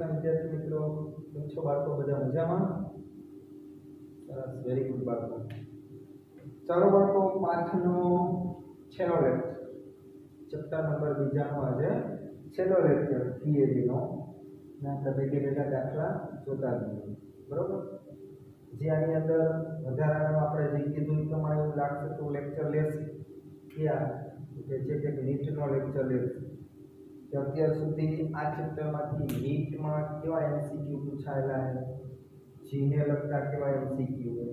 ક્લાસના વિદ્યાર્થી મિત્રો કેમ છો બાળકો? બધા મજામાં? સરસ, વેરી ગુડ બાળકો. ચાલો બાળકો, પાઠનો છેલ્લો લેક્ચર, ચેપ્ટર નંબર 2 નો આજે છેલ્લો લેક્ચર થિયરીનો. ને આપણે ભેગા દાખલા જોતા જઈએ, બરોબર? જે આની અંદર વધારાનું આપણે જે કીધું એ પ્રમાણે એવું લાગશે તો લેક્ચર લેશે ક્યાં કે જે કંઈક નીટનો લેક્ચર લેશે. કે અત્યાર સુધી આ ચેપ્ટરમાંથી નીટમાં કેવા એમસીક્યુ પૂછાયેલા છે, જીને લગતા કેવા એમસીક્યુ છે.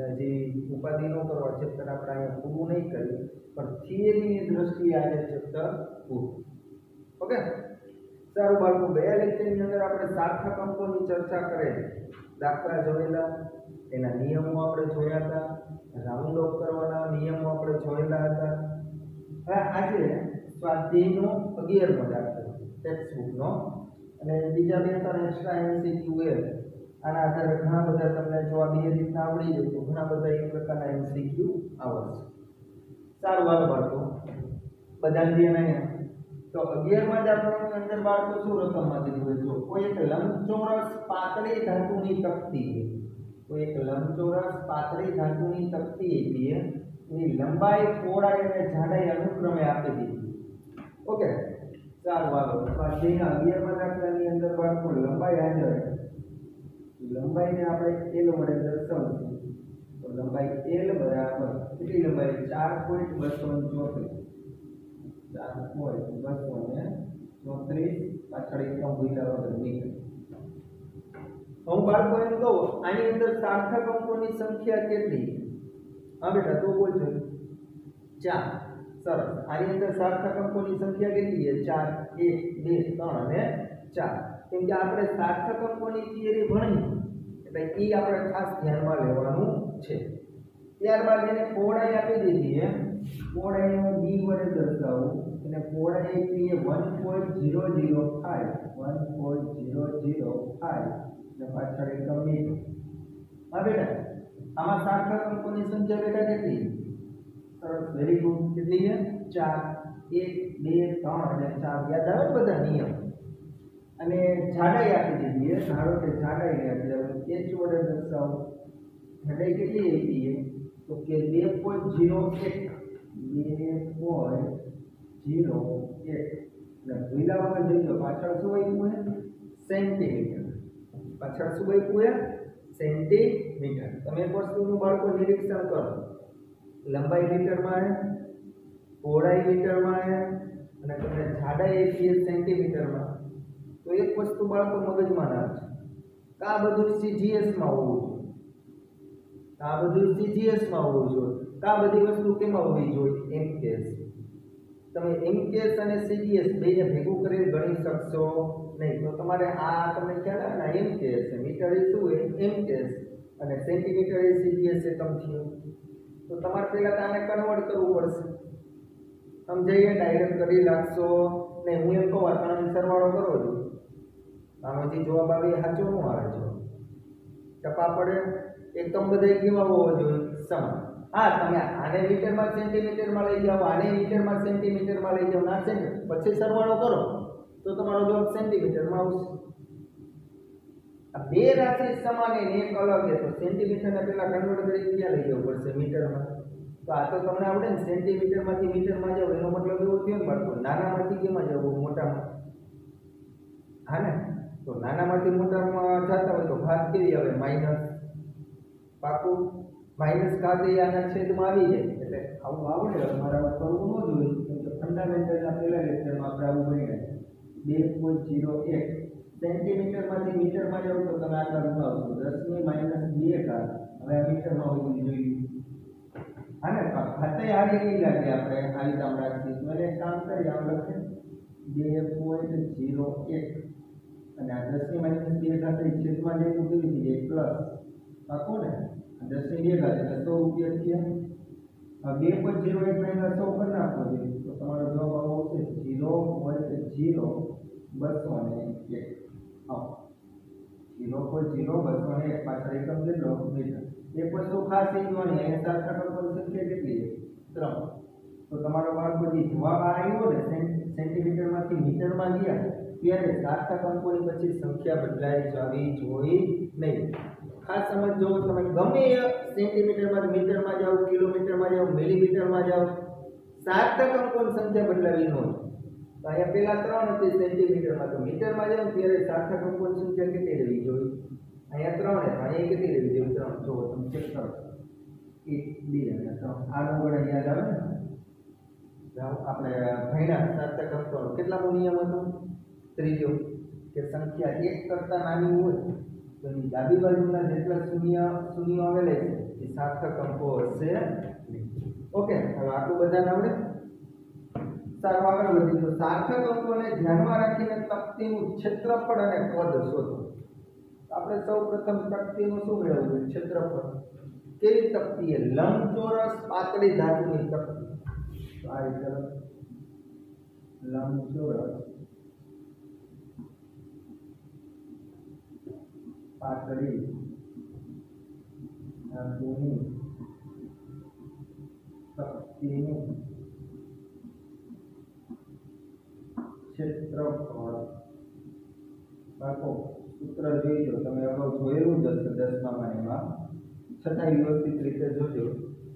એટલે જે ઉપાધિ ન કરવા, ચેપ્ટર આપણે અહીંયા પૂરું નહીં કરીએ, પણ થિયરીની દ્રષ્ટિએ આજે ચેપ્ટર પૂરું. ઓકે, સારું બાળકો, ગયા લેક્ચરની અંદર આપણે સાર્થક અંકોની ચર્ચા કરેલી, દાખલા જોયેલા, એના નિયમો આપણે જોયા હતા, રાઉન્ડ ઓફ કરવાના નિયમો આપણે જોયેલા હતા. હવે આજે સ્વાધ્યાયનો 11મો દાખલો ટેક્સ્ટ બુકનો, અને બીજા 2-3 એક્સ્ટ્રા એમસીક્યુ છે. આના આધારે ઘણા બધા તમને જો આ બે રીતના આવડી જાય તો ઘણા બધા એક પ્રકારના એમસીક્યુ આવશે. સારું હાલ બાળકો, બધા ધ્યાન અહીંયા. તો 11મા દાખલાની અંદર બાળકો શું રકમમાં દીધું હોય? જો કોઈ એક લંબચોરસ પાતળી ધાતુની તકતી છે, કોઈ એક લંબચોરસ પાતળી ધાતુની તકતી આપી છે, એની લંબાઈ, પહોળાઈ અને જાડાઈ અનુક્રમે આપી દીધી. ઓકે, ચાલો હાલો, સ્વાધ્યાયના 11મા દાખલાની અંદર બાળકો લંબાઈ હાજર, લંબાઈને આપણે L વડે દર્શાવશું. તો લંબાઈ L બરાબર કેટલી લંબાઈ? 4.234, 4.234, પાછળ એકમ ભૂલ્યા વગર મીટર. હું બાળકો એમ કહું, આની અંદર સાર્થક અંકોની સંખ્યા કેટલી? હા બેટા, તું બોલ છો. 4. સરસ. આની અંદર સાર્થક અંકોની સંખ્યા કેટલી છે? 4. 1, 2, 3 અને 4. કેમ કે આપણે સાર્થક અંકોની થિયરી ભણી એટલે એ આપણે ખાસ ધ્યાનમાં લેવાનું છે. ત્યારબાદ એને પહોળાઈ આપી દીધી છે, પહોળાઈને b વડે દર્શાવું, અને પહોળાઈ આપી 1.005, 1.005 અને પાછળ એકમ મીટર. હા બેટા, આમાં સાર્થક અંકોની સંખ્યા બેટા કેટલી? સરસ, વેરી ગુડ. કેટલી છે? 4. 1, 2, 3 અને 4. યાદ આવે બધા નિયમ. અને જાડાઈ આપી દીધી છે, ધારો કે જાડાઈ આપી દઉં, h વડે દર્શાવો. જાડાઈ કેટલી આપી છે? તો કે 2.01, 2.01. એટલે ભૂલા વગર જોઈજો, પાછળ શું આપ્યું છે? સેન્ટીમીટર. પાછળ શું આપ્યું છે? સેન્ટીમીટર. તમે એક વસ્તુનું બાળકો નિરીક્ષણ કરો, લંબાઈ મીટરમાં છે, પહોળાઈ મીટરમાં છે, અને તમને જાડાઈ આપી છે સેન્ટીમીટરમાં. તો એક વસ્તુ બાળકો મગજમાં રાખજો, આ બધું CGS માં હોવું જોઈએ, આ બધું CGS માં હોવું જોઈએ. આ બધી વસ્તુ કેમાં હોવી જોઈએ? MKS. તમે MKS અને CGS બેને ભેગું કરી ગણી શકશો નહીં. તો તમારે આ તમને ખ્યાલ આવે ને, MKS મીટર એ શું છે? MKS, અને સેન્ટીમીટર એ CGS એકમ થયો. તો તમારે પહેલા તો આને કન્વર્ટ કરવું પડશે. સમજાઈએ? ડાયરેક્ટ કરી નાખશો નહીં. હું એમ કહું, આ ત્રણ સરવાળો કરો છો, આમાંથી જવાબ આવે સાચો ન આવે છે, ટપા પડે. એકમ બધા કેવા હોવો જોઈએ? સમાન. હા, તમે આને મીટરમાં સેન્ટીમીટરમાં લઈ જાઓ, આને મીટરમાં સેન્ટીમીટરમાં લઈ જાઓ, ના પછી સરવાળો કરો તો તમારો જવાબ સેન્ટીમીટરમાં આવશે. આ બે રાશિ સમાન અને એક અલગ છે, તો સેન્ટીમીટરને પહેલા કન્વર્ટ કરી ક્યાં લઈ જવું પડશે? મીટરમાં. તો આ તો તમને આવડે ને, સેન્ટીમીટરમાંથી મીટરમાં જાવ એનો મતલબ એવો થયો ને બાળકો, નાનામાંથી કેમાં જવું? મોટામાં. હા ને? તો નાનામાંથી મોટામાં જતા હોય તો ઘાત કેવી આવે? માઇનસ. પાકું? માઇનસ ઘાત એ આના છેદમાં આવી જાય. એટલે આવું આવડે, અમારા કરવું ન જોઈએ, કેમ કે ફંડામેન્ટલના પહેલા લેક્ચરમાં આપણે આવું ભણ્યા. 2.01 સેન્ટીમીટરમાંથી મીટરમાં જાવ તો તમે આટલા ગુણાવશો, 10⁻². હવે આ મીટરમાં હોવું જોઈએ. હા ને? ખાતે હારી નહીં લાગે, આપણે આ રીતે આમ રાખીશું. એટલે કામ કરીએ, આમ લખે 2.01 અને આ 10⁻² છેદમાં જઈને કેવી થઈ જાય? પ્લસ. પાકું ને? 10⁻² એટલે 100 રૂપિયા થયા. હવે 2.01 ને 100 કરી નાખો જોઈએ તો તમારો જવાબ આવશે 0.0201. આવો 0.0201. પાછળ એકમ કેટલો? મીટર. એક વસ્તુ ખાસ સમજવાની, અહીંયા સાર્થક અંકોની સંખ્યા કેટલી છે? 3. તો તમારો બાળકો જે જવાબ આવ્યો ને સેન્ટીમીટરમાંથી મીટરમાં ગયા ત્યારે સાર્થક અંકોની પછી સંખ્યા બદલાઈ જવી જોઈએ નહીં. ખાસ સમજો, તમે ગમે સેન્ટીમીટરમાં, મીટરમાં જાઓ, કિલોમીટરમાં જાઓ, મિલીમીટરમાં જાઓ, સાર્થક અંકોની સંખ્યા બદલાવી ન જોઈએ. તો અહીંયા પેલા 3 હતી સેન્ટીમીટરમાં, તો મીટરમાં જાઓ ત્યારે સાર્થક અંકોની સંખ્યા કેટલી રહેવી જોઈએ? અહીંયા 3 હતી, અહીંયા કેટલી રહેવી જોઈએ? 3. જો તમે ચેક કરો, 1 2 અને 3 આ નંબર યાદ આવે ને? આપણે ભણ્યા સાર્થક અંકો કેટલામો નિયમ હતો? ત્રીજો, કે સંખ્યા 1 કરતા નાની હોય તો એની ડાબી બાજુના જેટલા શૂન્યો આવેલા છે એ સાર્થક અંકો હશે નહીં. ઓકે, હવે આટલું બધાને આવડે. સારું, આગળ વધીએ તો સાર્થક અંકોને ધ્યાનમાં રાખીને તક્તીનું ક્ષેત્રફળ અને કદ શોધો. આપણે સૌપ્રથમ તક્તીનું શું મેળવવું? ક્ષેત્રફળ. કેવી તક્તી? લંબચોરસ પાતળી ધાતુની તક્તી. તો આ રીતે લંબચોરસ પાતળી ધાતુની તક્તીનું ક્ષેત્રફળ. બાળકો સૂત્ર જોઈજો, તમે અગાઉ જોયેલું જ હશે 10મા એમાં, છતાં વ્યવસ્થિત રીતે જોજો.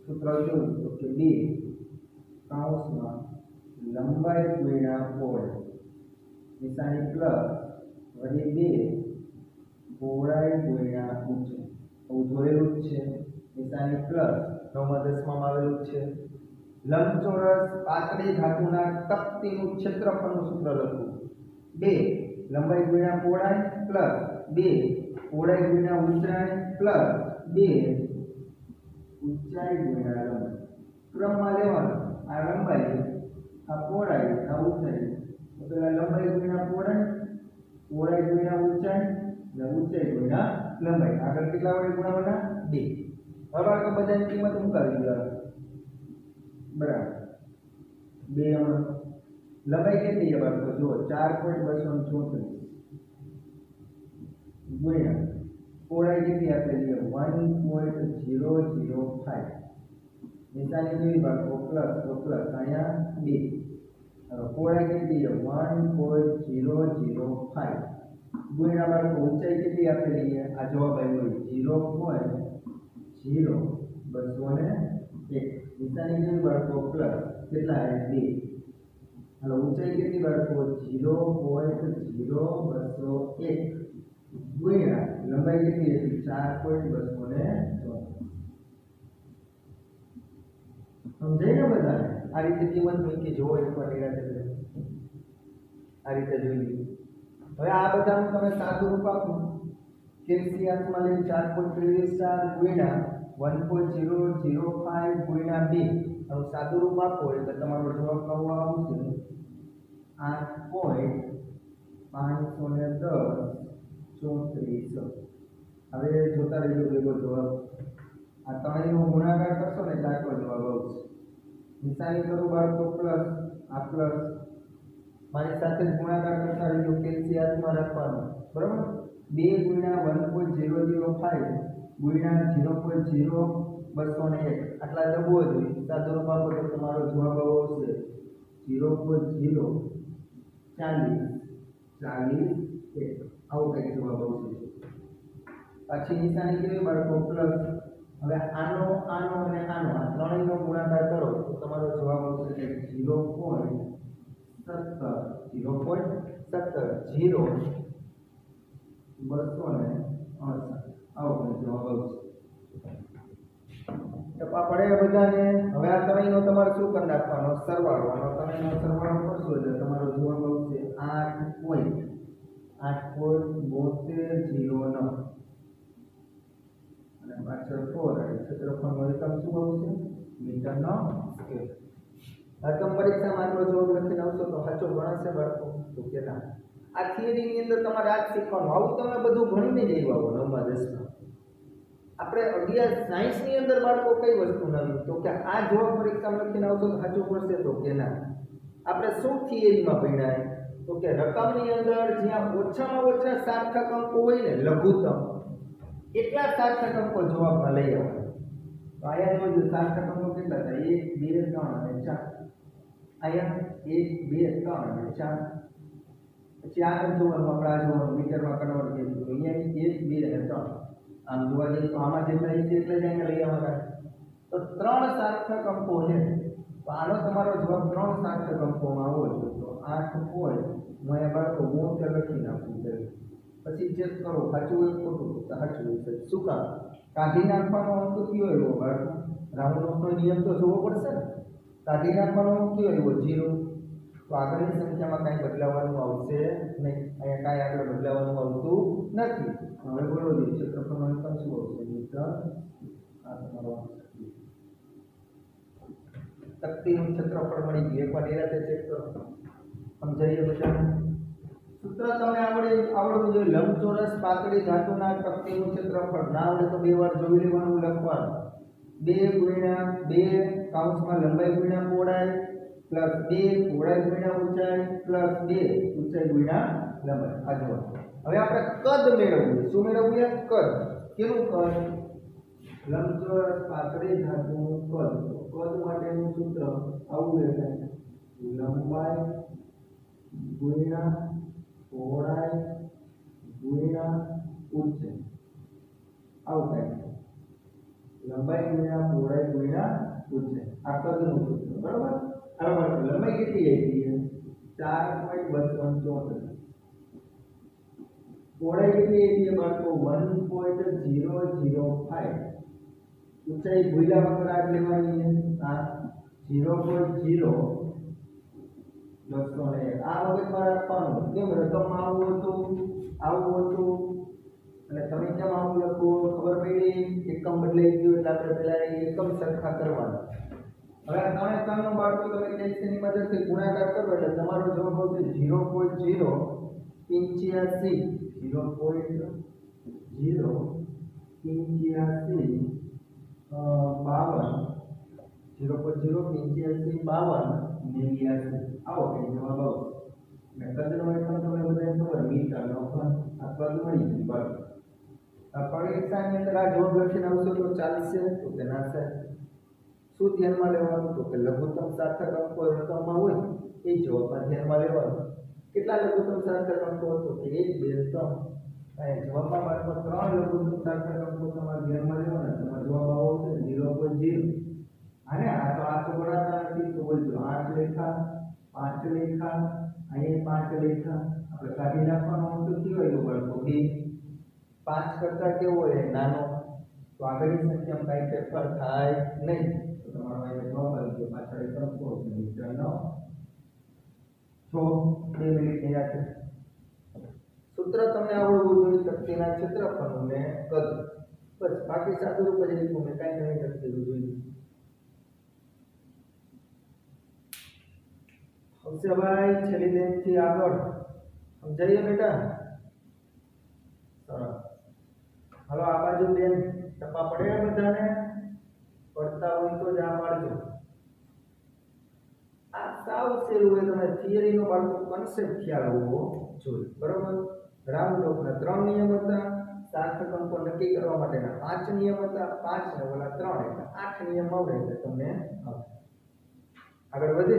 સૂત્ર જોયું તો કે 2 કૌંસમાં લંબાઈ ગુણ્યા પહોળાઈ નિશાની પ્લસ વળી 2 પહોળાઈ ગુણ્યા ઊંચાઈ. આવું જોયેલું જ છે. નિશાની પ્લસ 9મા 10મામાં આવેલું જ છે. લંબચોરસ પાતળી ધાતુના તક્તીનું ક્ષેત્રફળનું સૂત્ર લખવું. 2 લંબાઈ ગુણ્યા પહોળાઈ પ્લસ 2 પહોળાઈ ગુણ્યા ઊંચાઈ પ્લસ 2 ઊંચાઈ ગુણ્યા લંબાઈ. ક્રમમાં લેવાનું. આ લંબાઈ, આ પહોળાઈ, આ ઊંચાઈ. તો પેલા લંબાઈ ગુણ્યા પહોળાઈ, પહોળાઈ ગુણ્યા ઊંચાઈ અને ઊંચાઈ ગુણ્યા લંબાઈ. આગળ કેટલા વડે ગુણાવાના? 2. હવે આગળ બધાની કિંમત મુકાવી દો. બરાબર 2 લંબાઈ કેટલી છે બાળકો? જો 4.234 ગુણ્યા પહોળાઈ કેટલી આપેલી છે? 1.005. નિશાની કેવી બાળકો? પ્લસ. તો પ્લસ અહીંયા 2. હવે પહોળાઈ કેટલી છે? 1.005 ગુણ્યા બાળકો ઊંચાઈ કેટલી આપેલી છે? આ જવાબ આવ્યો 0.0201. નિશાની કેવી બાળકો? પ્લસ. કેટલા? 2. હવે ઊંચાઈ કેટલી બાળકો? 0.0201 ગુણ્યા લંબાઈ કેટલી હતી? 4.214. સમજાય ને બધાને? આ રીતે કિંમત મૂકી જોવો એકવાર નિરાતે. આ રીતે જોઈ લીધું. હવે આ બધાનું તમે સાદું રૂપ આપો. કેલ્શિયમમાં લઈ 4.34 ગુણ્યા 1.005 ગુણ્યા 2. હવે સાદું રૂપ આપો એટલે તમારો જવાબ કેવો આવશે? 8.510 હવે જોતા રહેજો ભેગો જવાબ. આ ત્રણેયનો ગુણાકાર કરશો ને એટલે આટલો જવાબ આવશે. નિશાની કરું બાળકો પ્લસ, આ પ્લસ, મારી સાથે ગુણાકાર કરતા રહેજો. કેલ્શિયમમાં રાખવાનો. બરાબર? 2 ગુણ્યા 1.005 ગુણ્યા 0.0201 આટલા દબવો જોઈએ. સાદું રૂપ આપો તો તમારો જવાબ આવશે 0.040 આવો કંઈક જવાબ આવશે. પછી નિશાની કેવી બાળકો? પ્લસ. હવે આનો આનો અને આનો આ ત્રણેયનો ગુણાકાર કરો તો તમારો જવાબ આવશે 0.17 આવો કંઈક જવાબ આવશે. ટપા પડે બધાને. હવે આ ત્રણેયનો તમારે શું કરી નાખવાનો? સરવાળો. આનો ત્રણેયનો સરવાળો કરશો એટલે તમારો જવાબ આવશે 8.7209 અને પાછળ 4 અને ક્ષેત્રફળનો એકમ શું આવશે? મીટરનો સ્ક્વેર. હવે તમે પરીક્ષામાં આટલો જવાબ લખીને આવશો તો સાચો ગણાશે બાળકો? તો કે ના. આ થિયરીની અંદર તમારે આ જ શીખવાનું. આવું તમે બધું ભણીને જ આવ્યા 9મા 10મા. આપણે 11 સાયન્સની અંદર બાળકો કઈ વસ્તુ નવી? તો કે આ જવાબ પરીક્ષામાં લખીને આવશો તો સાચું પડશે? તો કે ના. આપણે શું થિયરીમાં ભણ્યા? તો કે રકમની અંદર જ્યાં ઓછામાં ઓછા સાર્થક અંકો હોય ને, લઘુત્તમ, એટલા સાર્થક અંકો જવાબમાં લઈ આવવાના. તો અહીંયા જોજો સાર્થક અંકો કેટલા હતા? 1 2 3 અને 4. અહીંયા 1 2 3 અને 4. પછી આગળ જોવાનું આપણે આ જોવાનું મીટરમાં કન્વર્ટ કરીશું તો અહીંયા 1 2 અને 3 આમ જોવા જઈએ તો આમાં જેટલા છે એટલે જ અહીંયા લઈ આવવાના તો 3 સાર્થક અંકો છે તો આનો તમારો જવાબ 3 સાર્થક અંકોમાં આવવો જોઈએ તો 8 હોય હું અહીંયા બાળકો 72 લખી નાખું છે પછી ચેક કરો સાચું હોય ખોટું તો સાચું હોય શું કામ કાઢી નાખવાનો અંક કયો આવ્યો બાળકો રાઉન્ડ ઓફનો નિયમ તો જોવો પડશે ને કાઢી નાખવાનો અંક કયો આવ્યો 0 તો આગળની સંખ્યામાં કાંઈ બદલાવાનું આવશે નહીં અહીંયા કાંઈ આગળ બદલાવાનું આવતું નથી હવે બોલો જે ક્ષેત્રફળનો એકમ શું આવશે મીટર આ તમારો તકતીનું ક્ષેત્રફળ મળી ગયું એકવાર નિરાતે ચેક કરો સમજાઈએ બધાને સૂત્ર તમને આવડવું જોઈએ લંબચોરસ પાતળી ધાતુના તકતીનું ક્ષેત્રફળ ના આવડે તો બે વાર જોઈ લેવાનું લખવાનું 2 ગુણ્યા 2 કૌંસમાં લંબાઈ ગુણ્યા પહોળાઈ પ્લસ 2 પહોળાઈ ગુણ્યા ઊંચાઈ પ્લસ 2 ઊંચાઈ ગુણ્યા લંબાઈ આ જુઓ હવે આપણે કદ મેળવવું છે શું મેળવવું છે કદ કેનું કદ લંબચોરસ પાતળી ધાતુનું કદ કદ માટેનું સૂત્ર આવું છે લંબાઈ ગુણ્યા પહોળાઈ ગુણ્યા ઊંચાઈ આવું થાય લંબાઈ ગુણ્યા પહોળાઈ ગુણ્યા ઊંચાઈ આ કદનું સૂત્ર બરાબર બરાબર લંબાઈ કેટલી આવી છે 4.274 પહોળાઈ કેટલી આવી છે બાળકો 1.005 ઊંચાઈ ભૂલ્યા વગર આગ લેવાની છે આ 0.0 લખો ને આ વખતમાં રાખવાનું કેમ રકમમાં આવું હતું અને તમે કેમ આવું લખો ખબર પડી એકમ બદલાઈ ગયો એટલે આપણે પહેલા એકમ સરખા કરવાના હવે આ ત્રણે ત્રણનો બાળકો તમે ટેન્શનની મદદથી ગુણાકાર કરો એટલે તમારો જવાબ આવશે 0.085 આવો કે જવાબ આવશે અને કદનો એકમ તમને બધાને ખબર મીટરનો આ કદ મળી ગયું બરાબર આ પરીક્ષાની અંદર આ જવાબ લખીને આવશો તો ચાલશે તો કે ના સાહેબ શું ધ્યાનમાં લેવાનું તો કે લઘુત્તમ સાર્થક અંકો રકમમાં હોય એ જવાબમાં ધ્યાનમાં લેવાનું કેટલા લઘુત્તમ સાર્થક અંકો તો કે 1 2 3 અને જવાબમાં માત્ર 3 લઘુત્તમ સાર્થક અંકો તમારે ધ્યાનમાં લેવાના તમારો જવાબ આવશે 0.0 અને આ તો ગોળાકાર નથી તો બોલજો 8 લેખા 5 લેખા અહીંયા 5 લેખા આપણે કાઢી નાખવાનો અંક કયો આવ્યો બાળકો 2 5 કરતા કેવો હોય નાનો તો આગળની સંખ્યામાં કાંઈ ફેરફાર થાય નહીં તો તમારો અહીંયા જવાબ આવી ગયો પાછળ એક અંકો છે મીટરનો 2 મિનિટ નિરાતે સૂત્ર તમને આવડવું જોઈએ તકતીના ક્ષેત્રફળનું ને કદ બસ બાકી સાદું રૂપ જ લખ્યું મેં કાંઈ નહીં લખેલું જોઈએ हमसे भाई छेली दिन थी આગળ સમજાઈએ બેટા સરસ હાલો આ બાજુ બેન ટપા પડે બધાને પડતા હોય તો જ આ પાડજો આ સાવ સહેલું હોય તમે થિયરીનો બાળકો કન્સેપ્ટ ખ્યાલ હોવો જોઈએ બરોબર રાઉન્ડ ઓફના 3 નિયમ હતા સાર્થક અંકો નક્કી કરવા માટેના 5 નિયમ હતા 5 ને ઓલા 3 એટલે 8 નિયમ આવડે એટલે તમને આગળ વધે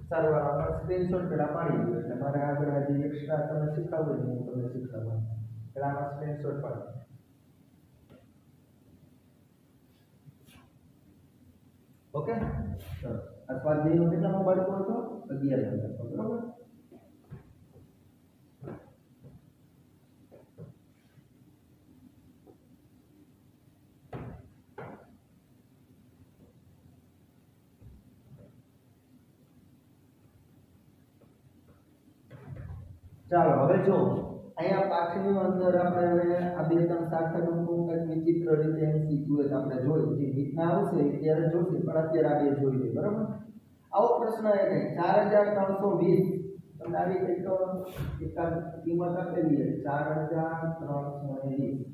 સારું આ સ્ક્રીનશોટ પેલા પાડી દો એટલે મારે આગળ હજી એક્સ્ટ્રા તમને શીખવવું છે હું તમને શીખવવાનું પેલા આમાં સ્ક્રીનશોટ પાડી ઓકે ચલો આ સ્વાધ્યાયનો કેટલામો બાળકો હતો 11 નંબર બરાબર ચાલો હવે જો અહીંયા પાઠની અંદર આપણે હવે આ બે ત્રણ સાર્થક અંકો કંઈક વિચિત્ર રીતે MCQ આપણે જોઈ જે રીતના આવશે ત્યારે જોશે પણ અત્યારે આ બે જોઈ લઈએ બરાબર આવો પ્રશ્ન એ કે 4320 તમને આવી કંઈક એકાદ કિંમત આપેલી છે 4320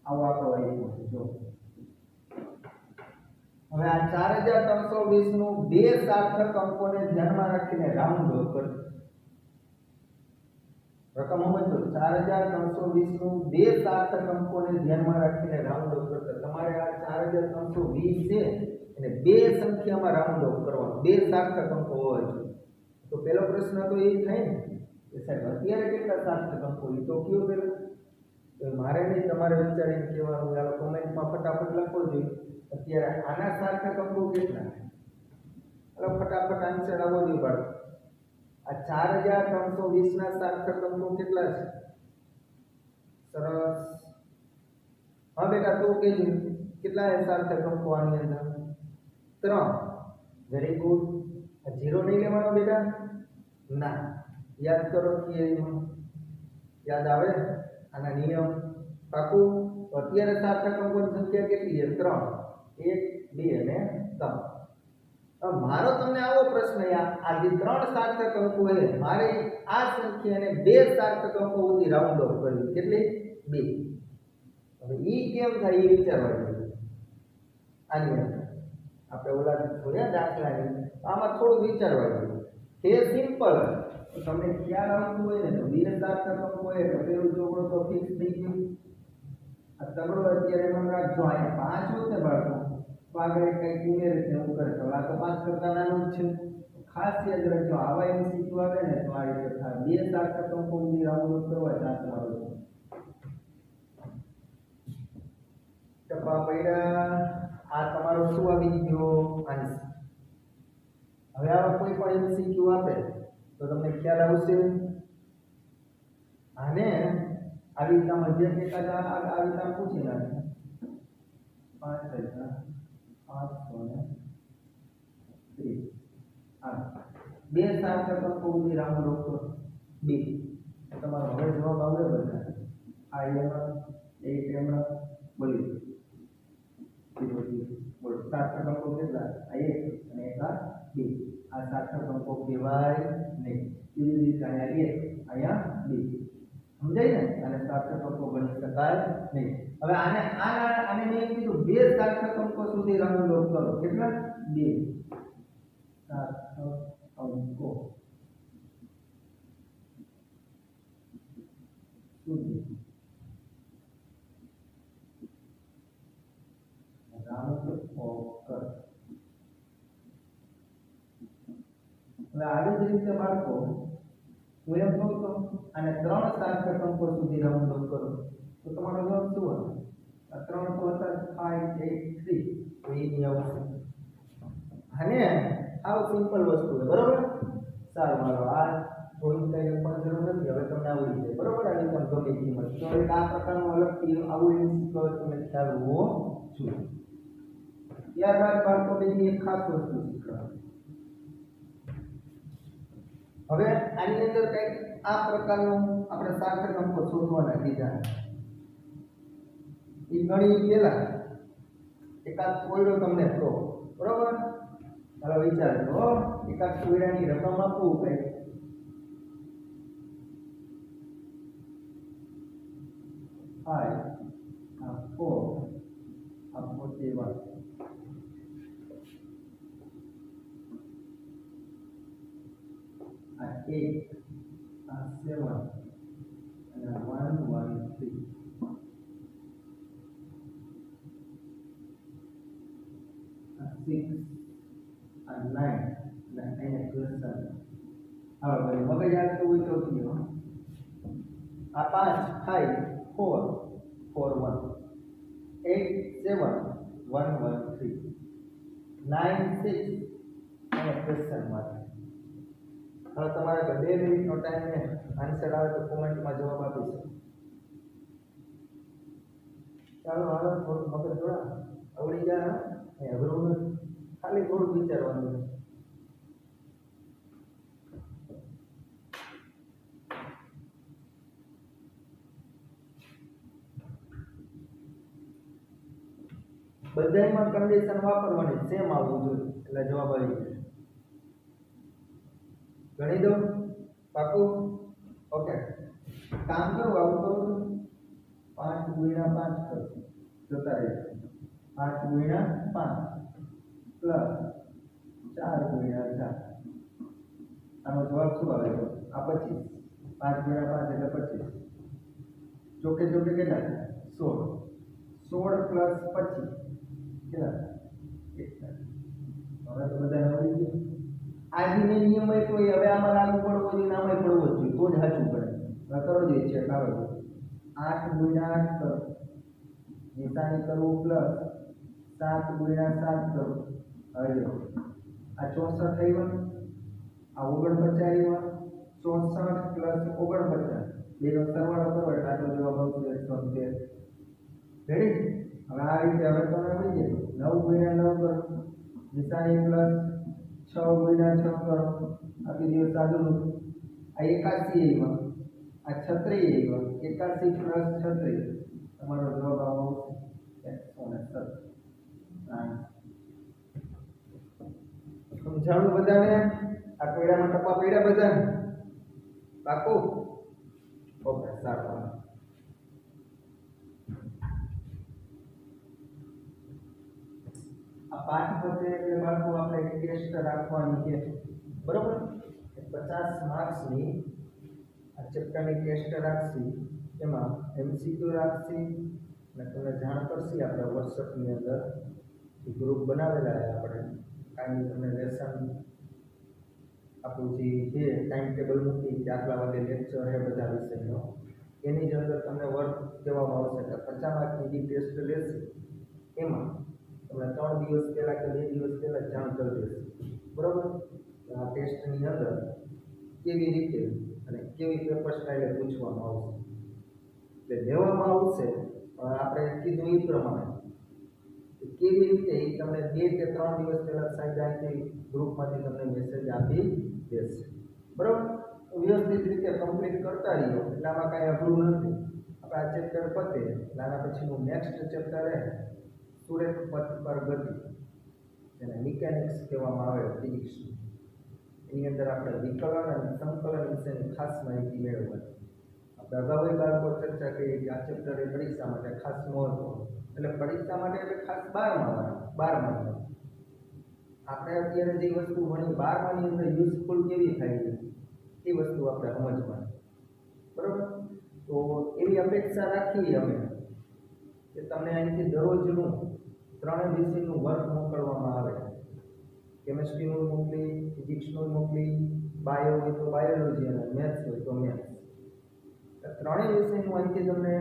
આવો આંકડો આવ્યો છે જો હવે આ 4320 નું બે સાર્થક અંકોને ધ્યાનમાં રાખીને રાઉન્ડ ઓફ કરજો રકમ સમજો 4320 નું બે સાર્થક અંકોને ધ્યાનમાં રાખીને રાઉન્ડ ઓફ કરતા તમારે આ 4320 છે અને બે સંખ્યામાં રાઉન્ડ ઓફ કરવાનો બે સાર્થક અંકો હોય છે તો પહેલો પ્રશ્ન તો એ થાય ને કે સાહેબ અત્યારે કેટલા સાર્થક અંકો એ તો કયો પેલા તો મારે નહીં તમારે વિચારીને કહેવાનું ચાલો કોમેન્ટમાં ફટાફટ લખો જોઈએ અત્યારે આના સાર્થક અંકો કેટલા એટલે ફટાફટ આન્સર આવવો જોઈએ બાળકો આ 4320 ના સાર્થક અંકો કેટલા છે સરસ હા બેટા તું કહેજો કેટલા છે સાર્થક અંકો આની અંદર 3 વેરી ગુડ 0 નહીં લેવાનો બેટા ના યાદ કરો કે યાદ આવે આના નિયમ પાકું તો અત્યારે સાર્થક અંકોની સંખ્યા કેટલી છે 3 1 2 અને 3 મારો તમને આવો પ્રશ્ન આ જે 3 સાર્થક અંકો છે મારે આ સંખ્યાને 2 સાર્થક અંકો સુધી રાઉન્ડ ઓફ કરવી કેટલી 2 હવે ઈ કેમ થાય એ વિચારવા જોઈએ આની અંદર આપણે ઓલા જોયા દાખલાની આમાં થોડું વિચારવા જોઈએ તે સિમ્પલ તમને ખ્યાલ આવતું હોય ને તો 2 સાર્થક અંકો હોય તો પેલું ચોકડો તો ફિક્સ થઈ ગયું આ તગડો અત્યારે મન રાખજો અહીંયા 5 હોત ને બાળકો તો આગળ કંઈક ઉમેરે છે હું કરે તો આ તો 5 કરતા નાનું જ છે ખાસ યાદ રાખજો આવા એમસીક્યુ આવે ને તો આ રીતે થાય 2 સાર્થક અંકો સુધી રાઉન્ડ કરવા ચાન્સ મળે ટપા પડ્યા આ તમારો શું આવી ગયો આન્સર હવે આવા કોઈ પણ એમસીક્યુ આપે તો તમને ખ્યાલ આવશે આને આવી રીતના મધ્યક એકાદા આવી રીતના પૂછી નાખે 5,530 આ 2 સાર્થક અંકો સુધી રાઉન્ડ ઓફ કરો 2 તમારો હવે જવાબ આવડે બધા આ એમાં 8 એમાં બોલી બોલો સાર્થક અંકો કેટલા આ 1 અને એક આ 2 આ સાર્થક અંકો કહેવાય નહીં એવી રીતે અહીંયા 1 અહીંયા 2 સમજાય ને અને સાર્થક અંકો બની શકાય નહીં હવે આને મેં કીધું 2 સાર્થક અંકો સુધી રાઉન્ડ ઓફ કરો કેટલા 2 સાર્થક અંકો સુધી રાઉન્ડ ઓફ કરો હવે આવી જ રીતે બાળકો હું એમ કહું તો અને 3 સાર્થક અંકો સુધી રાઉન્ડ ઓફ કરો તો તમારો જવાબ શું હશે આ 3 તો હતા 5 8 3 તો એ નહીં આવશે અને આવ સિમ્પલ વસ્તુ છે બરાબર સારું મારો આ જોઈન કઈ પણ જરૂર નથી હવે તમને આવડી જાય બરાબર આની પણ ગમે કિંમત તો એક આ પ્રકારનું અલગથી આવું એમસીક્યુ તમને ખ્યાલ હોવો જોઈએ ત્યારબાદ બાળકો બીજી એક ખાસ વસ્તુ શીખવાનું હવે આની અંદર કંઈક આ પ્રકારનું આપણે સાર્થક અંકો શોધવાના કીધા એ ગણી પહેલા એકાદ કોયડો તમને કહો બરોબર ચાલો વિચારજો એકાદ કોયડાની રકમ આપવું કઈ આ 4 આ 41 આ 8 આ 7 અને 113 આ 6 આ 9 અને અહીંયા ક્વેશ્ચન હવે ભાઈ મગજ આવતું હોય તો કયો આ 5 5 4 4 1 8 7 113 9 6 અને ક્વેશ્ચન માર્ક હવે તમારે 2 મિનિટનો ટાઈમ ને આન્સર આવે તો કોમેન્ટમાં જવાબ આપી શકો ચાલો હાલો થોડું મગજ જોડા આવડી જાય એ અઘરું નથી ખાલી થોડું વિચારવાનું છે બધાયમાં કન્ડિશન વાપરવાની સેમ આવવું જોઈએ એટલે જવાબ આવી જશે ગણી દો પાકું ઓકે કામ કરો આવું કરો 5 ગુણ્યા 5 કરો જોતા રહેજો 5 ગુણ્યા 5 પ્લસ 4 ગુણ્યા 4 આનો જવાબ શું આવે આ 25 5 ગુણ્યા 5 એટલે 25 ચોકે ચોકે કેટલા 16 16 પ્લસ 25 કેટલા 1 હવે તો બધા આવડી ગયું આ આજને નિયમ હોય તો હવે આમાં લાગુ પડવો જોઈએ, આમાં પડવો જોઈએ, તો જ સાચું પડે. કરો જોઈએ છે લાવો 8 ગુણ્યા 8 કરો, નિશાની કરવું પ્લસ 7 ગુણ્યા 7 કરો. હવે આ 64 આવ્યા, આ 49 આવ્યા, 64 પ્લસ 49 બેનો સરવાળો કરો એટલે આનો જવાબ આવશે 113. રેડી? હવે આ રીતે હવે તમે મળી જાય 9 ગુણ્યા 9 કરો, નિશાની પ્લસ 6 ગુણ્યા 6 કરો, આપી દો સાદું. આ 81 આવ્યા, આ 36 આવ્યા, 81 પ્લસ 36 તમારો જવાબ આવશે 117. સમજાણું બધાને? આ કોયડામાં ટપા પડ્યા બધાને? પાકું? ઓકે, સારું. આ પાઠ પતે એટલે બાળકો આપણે ટેસ્ટ રાખવાની છે, બરોબર? 50 માર્ક્સની આ ચેપ્ટરની ટેસ્ટ રાખશી, એમાં MCQ રાખશી અને તમને જાણ કરશી આપણે WhatsAppની અંદર ગ્રુપ બનાવેલા છે આપણે, કાંઈ તમને લેસન આપણું જે છે ટાઈમ ટેબલ મૂકી કે આટલા વાગે લેક્ચર છે બધા વિષયનો, એની જ અંદર તમને વર્ક કહેવામાં આવશે કે 50 માર્કની જે ટેસ્ટ લેશે એમાં તમને 3 દિવસ પહેલાં કે 2 દિવસ પહેલાં જાણ કરી દેશે, બરાબર? આ ટેસ્ટની અંદર કેવી રીતે અને કેવી પેપર સ્ટાઇલે પૂછવામાં આવશે એટલે લેવામાં આવશે, આપણે કીધું એ પ્રમાણે કેવી રીતે એ તમને 2 કે 3 દિવસ પહેલાં સાહેબ અહીંથી ગ્રુપમાંથી તમને મેસેજ આપી દેશે, બરાબર? વ્યવસ્થિત રીતે કમ્પ્લીટ કરતા રહીએ એટલે આમાં કાંઈ અઘરું નથી. આપણે આ ચેપ્ટર પતે એટલે આના પછીનું નેક્સ્ટ ચેપ્ટર છે સુરેખ પથ પર ગતિ, જેને મિકેનિક્સ કહેવામાં આવે ફિઝિક્સનું. એની અંદર આપણે વિકલન અને સંકલન વિશેની ખાસ માહિતી મેળવવાની. આપણે અગાઉ બાળકો ચર્ચા કરી કે આ ચેપ્ટર એ પરીક્ષા માટે ખાસ મહત્વ, એટલે પરીક્ષા માટે એટલે ખાસ 12માં આપણે અત્યારે જે વસ્તુ ભણી 12માની અંદર યુઝફુલ કેવી થાય છે એ વસ્તુ આપણે સમજવાની, બરાબર? તો એવી અપેક્ષા રાખીએ અમે કે તમને અહીંથી દરરોજનું 3 વિષયનું વર્ક મોકલવામાં આવે. કેમેસ્ટ્રીનું મોકલી, ફિઝિક્સનું મોકલી, બાયો હોય તો બાયોલોજી અને મેથ્સ હોય તો મેથ્સ. 3 વિષયનું અહીંથી તમને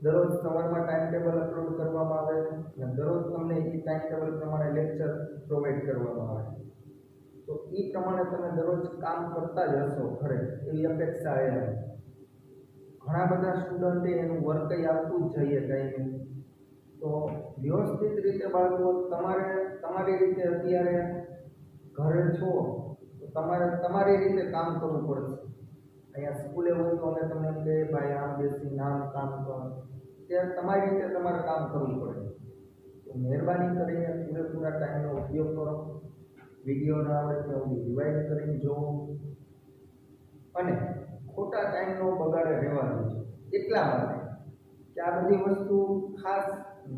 દરરોજ સવારમાં ટાઈમ ટેબલ અપલોડ કરવામાં આવે અને દરરોજ તમને એ ટાઈમ ટેબલ પ્રમાણે લેક્ચર પ્રોવાઈડ કરવામાં આવે. તો એ પ્રમાણે તમે દરરોજ કામ કરતા જ હશો ઘરે એવી અપેક્ષા છે. ઘણા બધા સ્ટુડન્ટે એનું વર્ક આવતું જ જઈએ ટાઈમે. તો વ્યવસ્થિત રીતે બાળકો તમારી રીતે અત્યારે ઘરે છો તો તમારી રીતે કામ કરવું પડશે. અહીંયા સ્કૂલે હોય તો અમે તમને કહે ભાઈ આમ બેસી નામ કામ કરો, ત્યારે તમારી રીતે તમારે કામ કરવું પડે. તો મહેરબાની કરીને પૂરેપૂરા ટાઈમનો ઉપયોગ કરો. વિડીયો ના આવે તો રિવાઇઝ કરીને જોવો અને ખોટા ટાઈમનો બગાડે રહેવાનું છે. એટલા માટે કે આ બધી વસ્તુ ખાસ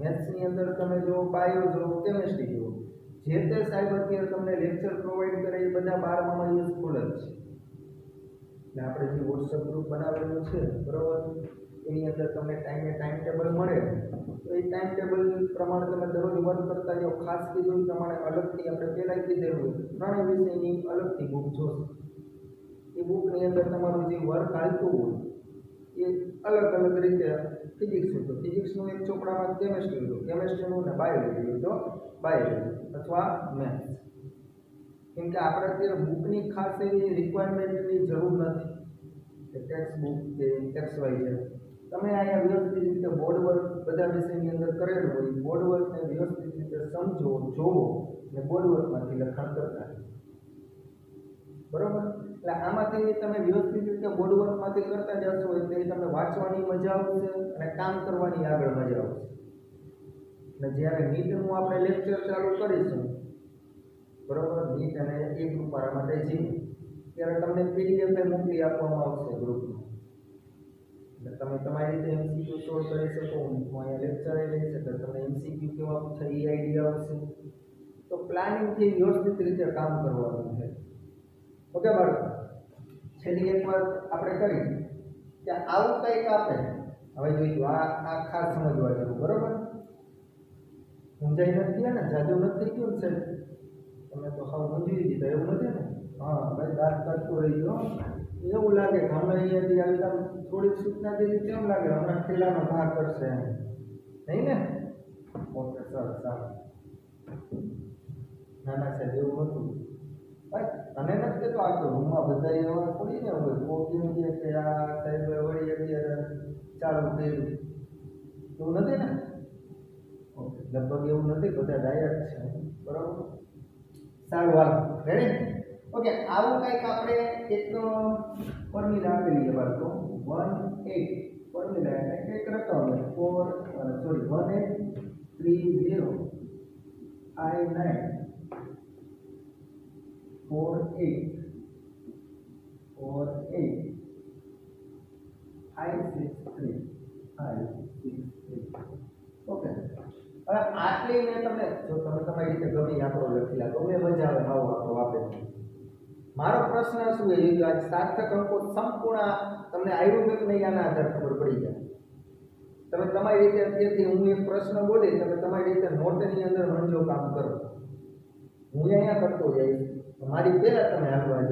મેથ્સની અંદર તમે જો, બાયો જો, કેમેસ્ટ્રી જો, જે તે સાહેબ અત્યારે તમને લેક્ચર પ્રોવાઈડ કરે એ બધા 12માં યુઝફુલ જ છે. એટલે આપણે જે વોટ્સઅપ ગ્રુપ બનાવેલું છે, બરાબર, એની અંદર તમને ટાઈમ ટેબલ મળે તો એ ટાઈમ ટેબલ પ્રમાણે તમે દરરોજ વર્ક કરતા જાઓ. ખાસ કીધું એ પ્રમાણે અલગથી આપણે પહેલાં કીધેલું 3 વિષયની અલગથી બુક જોશે. એ બુકની અંદર તમારું જે વર્ક હાલતું હોય એ અલગ અલગ રીતે ફિઝિક્સ હોય તો ફિઝિક્સનું એક ચોપડામાં, કેમેસ્ટ્રી હોય તો કેમેસ્ટ્રીનું ને બાયોલોજી હોય તો બાયોલોજી અથવા મેથ્સ. કેમ કે આપણે અત્યારે બુકની ખાસ એવી રિક્વાયરમેન્ટની જરૂર નથી કે ટેક્સ્ટ બુક કે XY છે. તમે અહીંયા વ્યવસ્થિત રીતે બોર્ડ વર્ક બધા વિષયની અંદર કરેલું હોય, બોર્ડ વર્કને વ્યવસ્થિત રીતે સમજો, જોવો અને બોર્ડ વર્કમાંથી લખાણ કરતા, બરાબર? એટલે આમાંથી તમે વ્યવસ્થિત રીતે બોર્ડ વર્કમાંથી કરતા જશો એટલે તમને વાંચવાની મજા આવશે અને કામ કરવાની આગળ મજા આવશે. અને જ્યારે નીટનું આપણે લેક્ચર ચાલુ કરીશું, બરાબર, નીટ અને એ ગ્રુપ મારા માટે જી, ત્યારે તમને PDF મોકલી આપવામાં આવશે ગ્રુપમાં. એટલે તમે તમારી રીતે MCQ સોલ્વ કરી શકો. હું અહીંયા લેક્ચર લઈ શકે, તમને MCQ કેવા પૂછે એ આઈડિયા આવશે. તો પ્લાનિંગથી વ્યવસ્થિત રીતે કામ કરવાનું છે. ઓકે બાળકો, છેલ્લી એક વાત આપણે કરી કે આવું કંઈક આપે. હવે જોઈજો, આ ખાસ સમજવા જેવું, બરાબર? સમજાઈ નથી ને, જાજુ નથી થઈ ગયું છે, તમે તો હાવ સમજી દીધા એવું નથી ને? हाँ भाई दांत काढतो रहीજો એવું લાગે કે અમે અહીંયાથી આવી થોડીક સૂચના દીધી કેમ લાગે હમણાં ખેલાનો ભાગ કરશે નહીં ને ઓકે સર સારું ના ના સાહેબ એવું નહોતું ભાઈ અને નથી કહેતો આ તો રૂમમાં બધા એવા થોડી ને હોય કોકીનું જે કે આ સાહેબ વળી અત્યારે ચાલુ કર્યું એવું નથી ને ઓકે લગભગ એવું નથી બધા ડાયટ છે બરાબર સારું હાલ રેડી ઓકે આવું કંઈક આપણે એક ફોર્મ્યુલા આપેલી છે બાળકો 18 ફોર્મ્યુલા એટલે કંઈક રકમ 1830 I9 48 I63 ઓકે હવે આટલી મેં તમને જો તમે તમારી રીતે ગમે આંકડો લખેલા ગમે મજા આવે આવો આંકડો આપે મારો પ્રશ્ન શું છે કે આ સાર્થક અંકો સંપૂર્ણ તમને આવ્યું કે નહીં આના આધાર ખબર પડી જાય તમે તમારી રીતે અત્યારથી હું એક પ્રશ્ન બોલી તમે તમારી રીતે નોટની અંદર મંજો કામ કરો હું અહીંયા કરતો જઈશ મારી પહેલા તમે હાલવા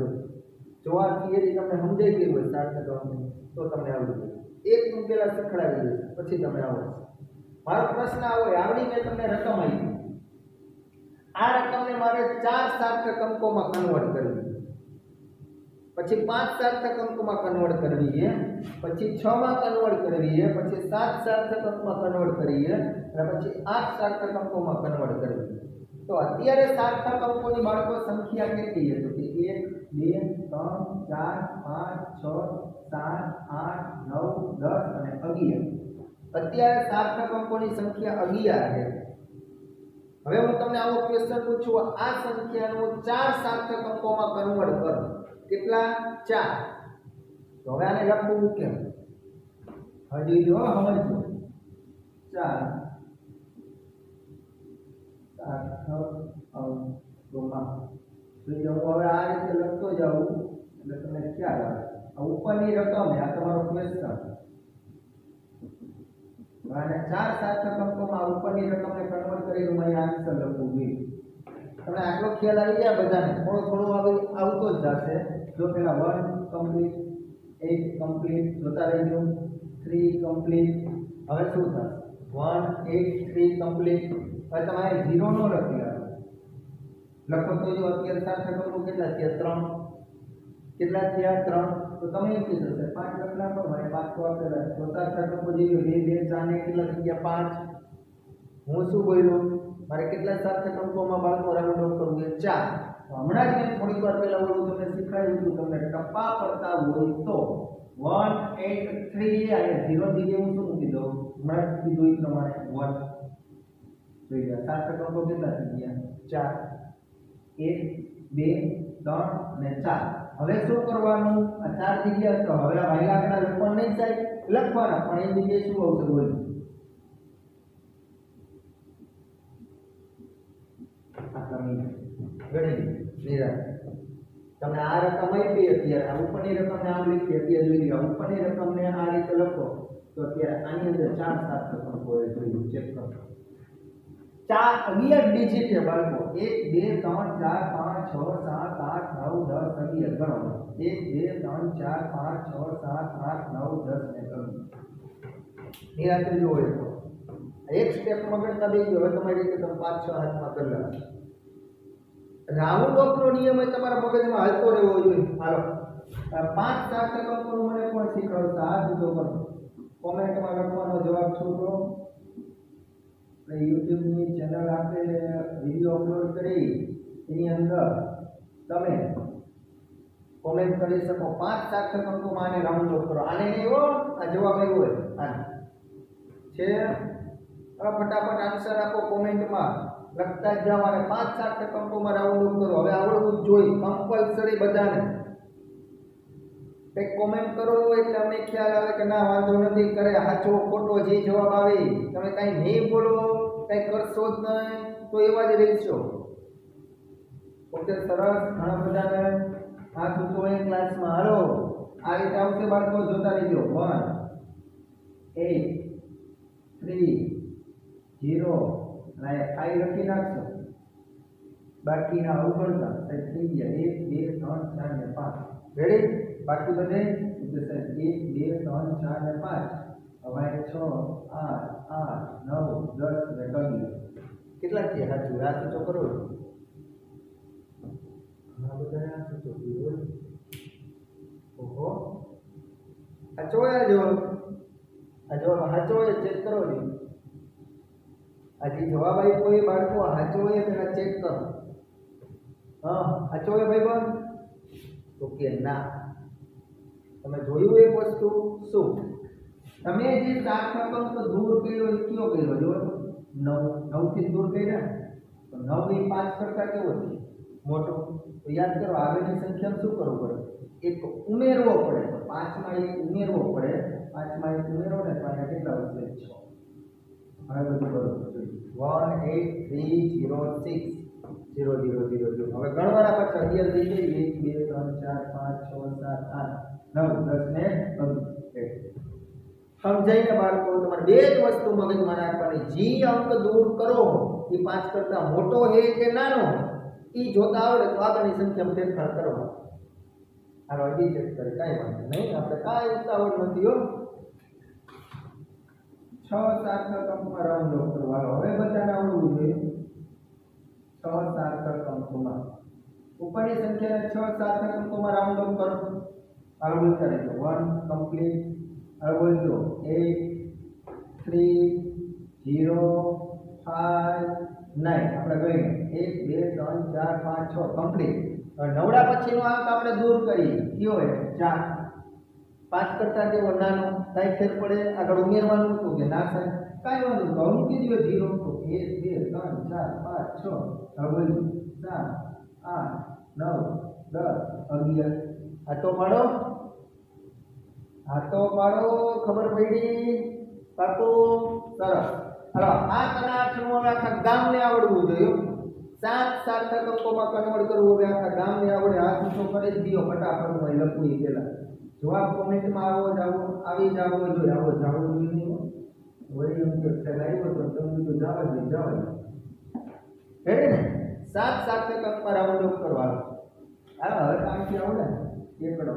જો આ થિયરી તમને સમજાઈ ગઈ હોય સાર્થક અંકો તો તમને આવડે એક હું પહેલા શીખડાવી દઈશ પછી તમે આવો મારો પ્રશ્ન આવો આવડી મેં તમને રકમ આપી આ રકમને મારે 4 સાર્થક અંકોમાં કન્વર્ટ કરવી પછી 5 સાર્થક અંકોમાં કન્વર્ટ કરવી છે પછી 6 માં કન્વર્ટ કરવી છે પછી 7 સાર્થક અંકમાં કન્વર્ટ કરીએ અને પછી 8 સાર્થક અંકોમાં કન્વર્ટ કરવી તો અત્યારે સાર્થક અંકોની બાળકો સંખ્યા કેટલી છે તો કે 1 2 3 4 5 6 7 8 9 10 અને 11 અત્યારે સાર્થક અંકોની સંખ્યા 11 છે હવે હું તમને આવો ક્વેશ્ચન પૂછું આ સંખ્યાનો 4 સાર્થક અંકોમાં કન્વર્ટ કરો કેટલા 4 તો હવે આને લખવું કેમ હજી જો સમજો 4 સાર્થક અંકોમાં તો જો હું હવે આ રીતે લખતો જાઉં એટલે તમને ખ્યાલ આવે આ ઉપરની રકમ આ તમારો ક્વેશ્ચન અને 4 સાર્થક અંકોમાં ઉપરની રકમને કન્વર્ટ કરીને હું અહીં આન્સર લખું જોઈએ તમને આટલો ખ્યાલ આવી ગયા બધાને થોડો આવતો જ જશે જો પેલા 1 કમ્પ્લીટ 8 કમ્પ્લીટ જોતા રહેજો 3 કમ્પ્લીટ હવે શું થશે 1 8 3 કમ્પ્લીટ હવે તમારે 0 નો લખી લખો તો જો અત્યારે સાર્થક અંકો કેટલા થયા 3 કેટલા થયા 3 તો તમે એમ કીધું છે 5 લખના પર મારે 5 તો આપેલા તો સાર્થક અંકો જે 2 2 4 ને કેટલા થઈ ગયા 5 હું શું બોલ્યો મારે કેટલા સાર્થક અંકોમાં બાળકો રાઉન્ડ ઓફ કરવું છે 4 તો હમણાં જ મેં થોડીક વાર પહેલા ઓલું તમને શીખવાડ્યું હતું તમને ટપ્પા પડતા હોય તો 1 8 3 અને 0 થી હું શું મૂકી દઉં હમણાં જ કીધું એ પ્રમાણે 1 થઈ ગયા સાર્થક અંકો કેટલા થઈ ગયા 4 1 2 3 અને 4 હવે શું કરવાનું આ 4 થઈ ગયા તો હવે આ વાયલા આંકડા લખવાનું નહીં સાહેબ લખવાના પણ એની જગ્યાએ શું આવશે બોલો ગણી નિરાશ તમને આ રકમ આપી અત્યારે આ ઉપરની રકમને આમ લખી અત્યારે જોઈ લો ઉપરની રકમને આ રીતે લખો તો અત્યારે આની અંદર 4 સાર્થક અંકો હોય જોયું ચેક કરો 4 11 ડિજિટ છે બાળકો 1 2 3 4 5 6 7 8 9 10 11 ગણો 1 2 3 4 5 6 7 8 9 10 ને ગણો નિરાશ જોવો એક સ્ટેપ મગજમાં બેસી ગયો હવે તમારી રીતે તમે 5 6 હાથમાં કરી લો રાઉન્ડ ઓફ નો નિયમ એ તમારા મગજમાં હાલતો રહેવો જોઈએ હાલો 5 સાર્થક અંકોનું મને કોણ શીખવાડતા આ જુદો કરો કોમેન્ટમાં લખવાનો જવાબ છોકરો YouTube ની ચેનલ આપણે વિડિયો અપલોડ કરી એની અંદર તમે કોમેન્ટ કરી શકો 5 સાર્થક અંકોમાં આને રાઉન્ડ ઓફ કરો આને નહીં હો આ જવાબ આવ્યો હોય આ છે ફટાફટ આન્સર આપો કોમેન્ટમાં લખતા જાઓ અને 5 સાર્થક અંકોમાં રાઉન્ડ ઓફ કરો હવે આવડવું જ જોઈએ કમ્પલસરી બધાને કંઈક કોમેન્ટ કરો એટલે અમને ખ્યાલ આવે કે ના વાંધો નથી કરે સાચો ખોટો જે જવાબ આવે તમે કાંઈ નહીં બોલો કંઈ કરશો જ નહીં તો એવા જ રહેશો ઓકે સરસ ઘણા બધાને હાથ ઊંચો હોય ક્લાસમાં હાલો આ રીતે આવશે બાળકો જોતા રહેજો 1 8 3 0 અને 5 લખી નાખશો બાકીના અવગણતા સાહેબ થઈ ગયા 1 2 3 4 ને 5 રેડી બાકી બધે એટલે સાહેબ 1 2 3 4 ને 5 હવે 6 8 8 9 10 ને 11 કેટલા થયા સાચું આ સૂચો કરો આ બધા આ સૂચો કીધું ઓહો આ જોયા જો આ જવાબ સાચો હોય ચેક કરો ને આજે જવાબ આપ્યો કોઈ બાળકો સાચો હોય પેલા ચેક કરો હા સાચો હોય ભાઈબંધ તો કે ના તમે જોયું એક વસ્તુ શું તમે જે સાર્થક અંક દૂર કર્યો એ કયો કર્યો જો 9 થી દૂર કર્યા તો 9 એ 5 કરતા કેવો છે મોટો તો યાદ કરો આગળની સંખ્યામાં શું કરવું પડે એક ઉમેરવો પડે તો 5 માં એક ઉમેરવો પડે 5 માં એક ઉમેરો ને તો અહીંયા કેટલા વધશે 6 હવે બધું બરોબર 18306 0 0 0 0 હવે ગણવાના પછી 11 થઈ ગઈ 1 2 3 4 5 6 7 8 9 10 ને 11 સમજાઈને બાળકો તમારે બે જ વસ્તુ મગજમાં રાખવાની જી અંક દૂર કરો એ 5 કરતા મોટો છે કે નાનો એ જોતા આવડે તો આગળની સંખ્યામાં ફેરફાર કરવાનો હાલો હજી ચેક કરે કાંઈ વાંધો નહીં આપણે કાંઈ ઉતાવળ નથી હો 6 સાર્થક અંકમાં રાઉન્ડ ઓફ કરવાનો હવે બધાને આવડવું જોઈએ 6 સાર્થક અંકોમાં ઉપરની સંખ્યાને 6 સાર્થક અંકોમાં રાઉન્ડ ઓફ કરો હાલો બોલતા રહેજો 1 કમ્પ્લીટ હવે બોલજો 8 3 0 5 9 આપણે ગઈ 1 2 3 4 5 6 કમ્પ્લીટ હવે નવડા પછીનો અંક આપણે દૂર કરીએ કયો હોય 4 5 કરતા જેવો નાનો કાંઈ ફેર પડે આગળ ઉમેરવાનું હતું કે ના થાય કાંઈ વાંધો તો મૂકી દો 0 તો 1 2 3 4 5 6 હવે બોલજો 7 8 9 10 11 હાથો પાડો ખબર પડી પાકું સરસ હાલો 8 અને 8 નું હવે આખા ગામને આવડવું જોઈએ 7 સાર્થક અંકોમાં કન્વર્ટ કરવું હવે આખા ગામને આવડે હાથ ઊંચો કરી દીયો ફટાફટ હું લખું ઈ પેલા જવાબ કોમેન્ટમાં આવી જાવો જોઈએ આવો જાવો જોઈએ વળી એમ કે આવ્યો તો તમે તો જાવ હે ને 7 સાર્થક અંક પર રાઉન્ડ ઓફ કરવાનો હા હવે કાંઈ આવડે એકડો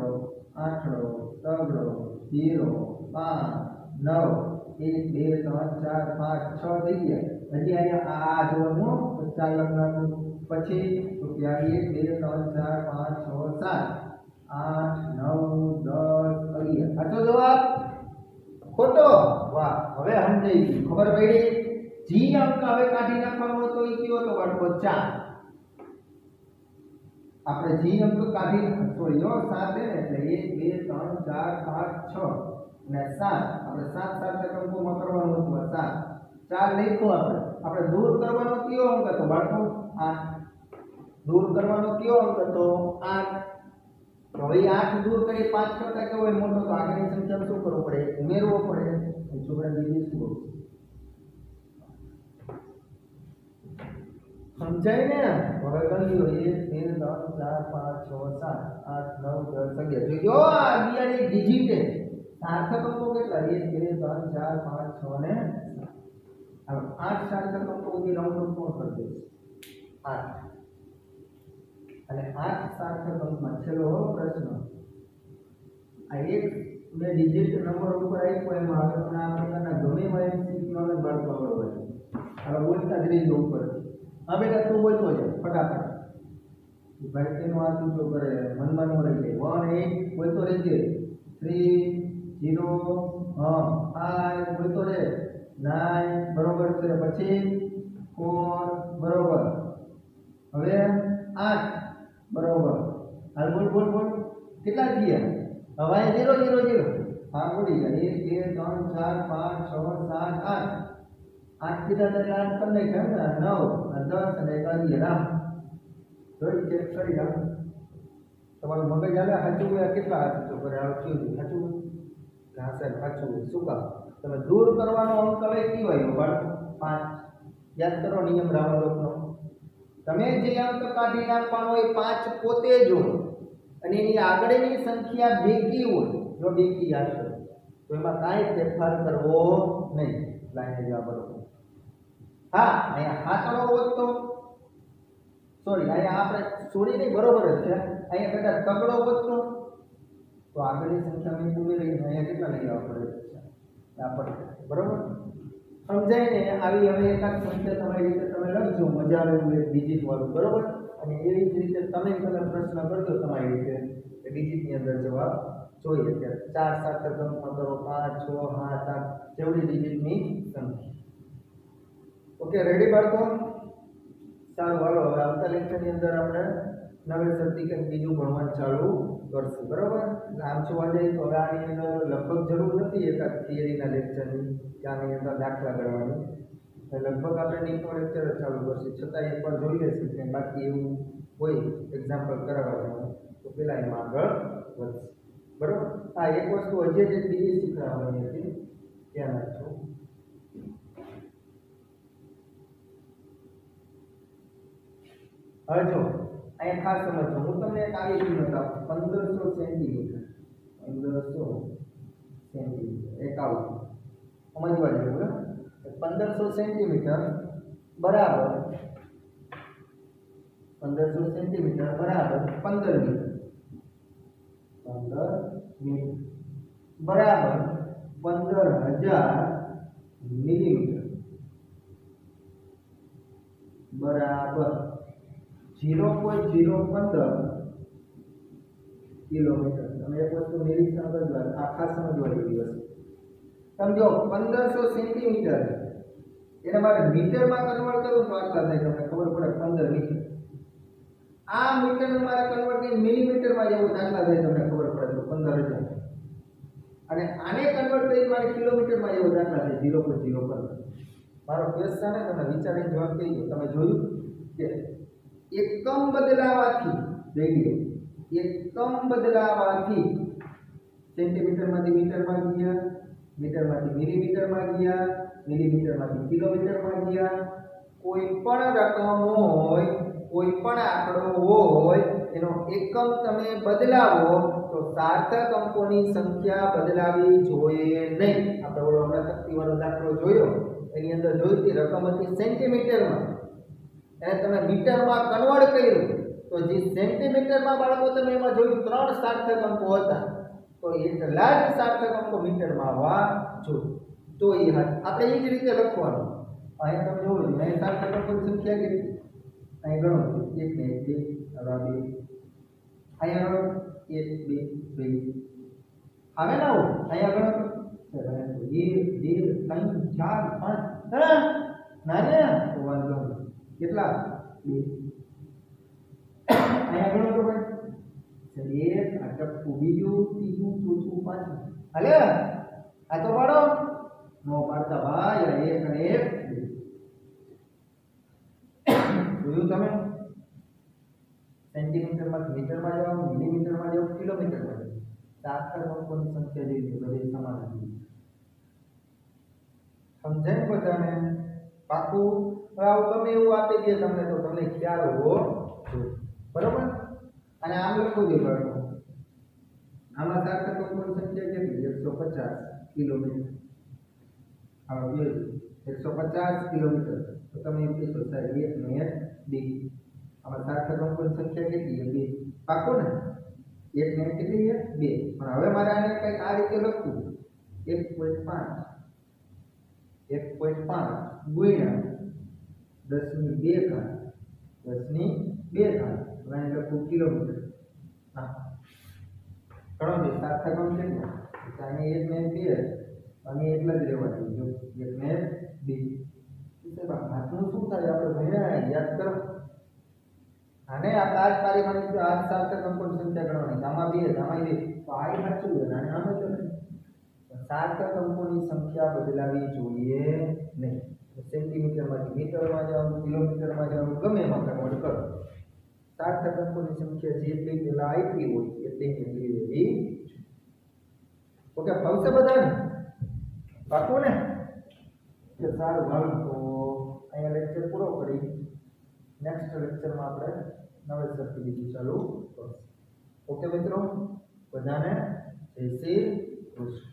આઠડો તગડો 0 5 9 1 2 3 4 5 6 થઈ ગયા હજી અહીંયા આ જોવાનું 4 લખવાનું પછી તો કે 1 2 3 4 5 6 7 8 9 10 11 સાચો જવાબ ખોટો વાહ હવે સમજાઈ ગયું ખબર પડી જી અંક હવે કાઢી નાખવાનો તો એ કયો તો બાળકો 4 આપણે જી અંક કાઢી સોરી જો 7 છે ને એટલે 1 2 3 4 5 6 અને 7 આપણે 7 સાર્થક અંકોમાં કરવાનું હતું 7 4 લખો આપણે દૂર કરવાનો કયો અંક હતો બાળકો 8 દૂર કરવાનો કયો અંક હતો 8 તો હવે 8 દૂર કરી 5 કરતા કેવો હોય મોટો તો આગળની સંખ્યામાં શું કરવું પડે ઉમેરવો પડે છોકરા બીજી શું સમજાય ને હવે ગણ્યો 1 2 3 4 5 6 7 8 9 10 11 જો આ અગિયારની ડિજિટ છે સાર્થક અંકો કેટલા 1 2 3 4 5 6 ને હવે 8 સાર્થક અંકો સુધી રાઉન્ડ ઓફ કોણ કરી દેશે 8 અને 8 સાર્થક અંકમાં છેલ્લો પ્રશ્ન આ એક બે ડિજિટ નંબર ઉપર આપ્યો એમાં આપણે આ પ્રકારના ગમે એવા એમસીક્યુ ને બાળકો આવડવા છે હવે બોલતા જ રહી ઉપર હા બેટા તું બોલતો છે ફટાફટ ભાઈ તેનો આ તું જો કરે મનમાં ન રહી જાય 1 8 બોલતો રહેજે 3 0 5 બોલતો રહે 9 બરોબર છે પછી 4 બરોબર હવે 8 બરોબર હાલ બોલ કેટલા થયા હવે 0 0 0 હા બોલી જાય 1 2 3 4 5 6 7 8 8 કીધા તો 8 કર નાખ ને 9 અને 10 અને 11 જોઈ ચેક કરી આપ તમારું મગજ આલે સાચું હોય કેટલા સાચું કરે આવતું સાચું ના સાહેબ સાચું શું કામ તમે દૂર કરવાનો અંક હવે કયો બાળકો 5 યાદ કરો નિયમ રાઉન્ડ ઓફ નો તમે જે અંક કાઢી નાખવાનો હોય 5 પોતે જ હોય અને એની આગળની સંખ્યા બેકી હોય જો બેકી આવશે તો એમાં કાંઈ ફેરફાર કરવો નહીં લાઈને જવા બરોબર હા અહીંયા હાથડો હોત તો સોરી અહીંયા આપણે સોરી નહીં, બરોબર જ છે. અહીંયા કદાચ તગડો વધતો તો આગળની સંખ્યા મેં ઉમેરી અહીંયા કેટલા લઈ આવવા પડે છે આ પડે, બરોબર સમજાય ને. આવી હવે એકાદ સંખ્યા તમારી રીતે તમે લખજો, મજા આવે એવું એક ડિજિટ વાળું, બરોબર. અને એવી જ રીતે તમે પ્રશ્ન કરજો તમારી રીતે કે ડિજિટની અંદર જવાબ જોઈએ કે 4 7 ગણમાં કરો, 5 6 7 8 જેવડી ડિજિટની સંખ્યા. ઓકે, રેડી બાળકો? સારું, હાલો હવે આવતા લેક્ચરની અંદર આપણે નવેસરથી કંઈક બીજું ભણવાનું ચાલુ કરશું, બરોબર. આમ જોવા જઈએ તો હવે આની અંદર લગભગ જરૂર નથી એકાદ થિયરીના લેક્ચરની કે આની અંદર દાખલા ગણવાની. લગભગ આપણે નીટનો લેક્ચર ચાલુ કરશું, છતાં એકવાર જોઈ લેશું કે બાકી એવું કોઈ એક્ઝામ્પલ કરાવવાનું તો પેલા એમાં આગળ વધશે, બરોબર. હા, એક વસ્તુ હજી જ બીજી શીખવાડવાની હતી, ધ્યાન રાખજો. હવે જો અહીંયા ખાસ સમજો, હું તમને એક આવી કિંમત આપું 1500 સેન્ટીમીટર, 1500 સેન્ટીમીટર એક આવું સમજવા જેવું, બરાબર. 1500 સેન્ટીમીટર બરાબર 1500 સેન્ટીમીટર બરાબર 15 મીટર, 15 મીટર બરાબર 15000 મિલીમીટર બરાબર 0.015 કિલોમીટર. તમે એક વસ્તુ નિરીક્ષણ કરજો, આખા સમજવા જેવી વસ્તુ. સમજો 1500 સેન્ટીમીટર એને મારે મીટરમાં કન્વર્ટ કરું તો આટલા થાય, તમને ખબર પડે 15 મીટર. આ મીટરને મારે કન્વર્ટ કરી મિલીમીટરમાં જેવું દાખલા થાય, તમને ખબર પડે તો 15000. અને આને કન્વર્ટ કરી મારે કિલોમીટરમાં જેવો દાખલા થાય 0.015. મારો ક્વેશ્ચન છે, તમે વિચારીને જવાબ કહી દો. તમે જોયું કે એકમ બદલાવાથી રેડિયો એકમ બદલાવાથી સેન્ટીમીટરમાંથી મીટરમાં ગયા, મીટરમાંથી મિલીમીટરમાં ગયા, મિલીમીટરમાંથી કિલોમીટરમાં ગયા. કોઈ પણ રકમ હોય, કોઈ પણ આંકડો હોય, એનો એકમ તમે બદલાવો તો સાર્થક અંકોની સંખ્યા બદલાવી જોઈએ નહીં. આપણે ઓલો હમણાં તકતીવાળો દાખલો જોયો, એની અંદર જોઈ હતી રકમ હતી સેન્ટીમીટરમાં, એને તમે મીટરમાં કન્વર્ટ કર્યું તો જે સેન્ટીમીટરમાં બાળકો તમે એમાં જોયું 3 સાર્થક અંકો હતા, તો એટલા જ સાર્થક અંકો મીટરમાં આવવા જોઈએ. તો એ આપણે એ જ રીતે લખવાનું. અહીંયા તમે જોયું અહીં સાર્થક અંકોની સંખ્યા કેટલી, અહીં ગણો 1 ને 1 2 અહીંયા ગણો 1 2 2 આવે ને આવું અહીંયા ગણો 1 2 3 4 5 ના ને તો વાંધો કેટલા 2 અહીંયા ગણો તો ભાઈ 1 આ ટપકું બીજું ત્રીજું ચોથું પાંચમું. હાલે આ તો પાડો નો પાડતા ભાઈ, આ 1 અને 1 જોયું તમે. સેન્ટીમીટરમાંથી મીટરમાં જાઓ, મિલીમીટરમાં જાઓ, કિલોમીટરમાં જાઓ, સાર્થક અંકોની સંખ્યા જે છે બધી સમાન હતી. સમજાય બધાને? પાકું? આવું તમે એવું આપી દે તમને તો તમને ખ્યાલ હોવો જોઈએ, બરોબર. અને આમ લખો દે બાળકો, આમાં સાર્થક અંકોની સંખ્યા કેટલી? 150 કિલોમીટર. આમાં બે 150 કિલોમીટર. તો તમે એમ કહેશો સાહેબ 1 ને 1 2. આમાં સાર્થક અંકોની સંખ્યા કેટલી છે? 2. પાકું ને? 1 ને કેટલી છે? 2. પણ હવે મારે આને કંઈક આ રીતે લખવું 1.5 ગુણ્યા 10 ની 2 ઘાત અને લખું કિલોમીટર. હા, ઘણો છે સાર્થક અંક કેટલો? અહીં 1 ને 2 અને એટલા જ રહેવા જોઈએ. 1 ને 2 હાથનું શું થાય? આપણે ભણ્યા યાદ કરો. આને આપણે આજ પારીમાં આજ સાર્થક અંકોની સંખ્યા ગણવાની. આમાં 2 આમાં 2 તો આ સાચું છે અને આમે તો સાર્થક અંકોની સંખ્યા બદલાવી જોઈએ નહીં. સેન્ટીમીટરમાંથી મીટરમાં જાઓ, કિલોમીટરમાં જાઓ, ગમે એમાં કન્વર્ટ કરો. સાર્થક અંકોની સંખ્યા જેટલી પહેલા આપી હોય એટલી લેવી. ઓકે, ફાવશે બધાને? પાકું ને? કે સારું, હાલ તો અહીંયા લેક્ચર પૂરો કરી નેક્સ્ટ લેક્ચરમાં આપણે નવેસરથી બીજું ચાલુ કરશું. ઓકે મિત્રો, બધાને જય શ્રી કૃષ્ણ.